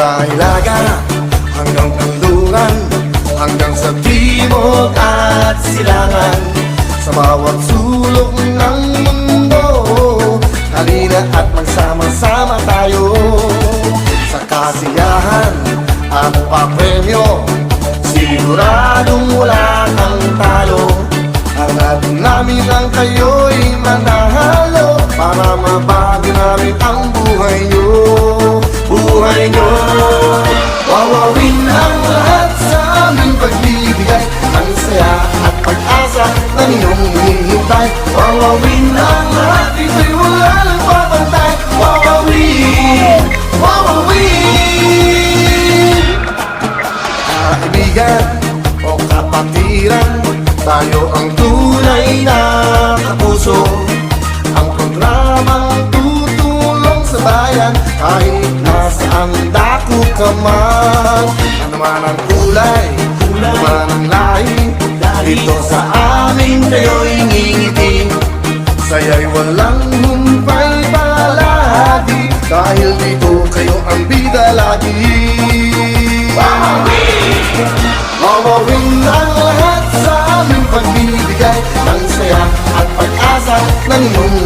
Mula Hilaga hanggang Kanluran, hanggang sa Timog at Silangan, sa bawat sulok ng mundo, halina at magsama-sama tayo. Sa kasiyahan at papremyo, siguradong wala kang talo. Hangad namin ang kayo'y manahalo, para mabago namin ang buhay nyo. Buhay nyo, wawawin ang lahat sa aming pagbibigay, ang saya at pag-asa na ninyong hinihintay. Wawawin ang lahat, ito'y wala lang papantay. Wawawin, wawawin. Kaibigan o kapatiran, tayo ang tunay na kapuso. Ang programang tutulong sa bayan, kahit nasaan dako ka man. Ano man ang kulay, ano man ang lahi, dito sa amin kayo'y ngingiti. Saya'y walang humpay palagi, dahil dito kayo ang bida lagi. Wawawin ang lahat sa aming pagbibigay, ng saya at pag-asa ng inyong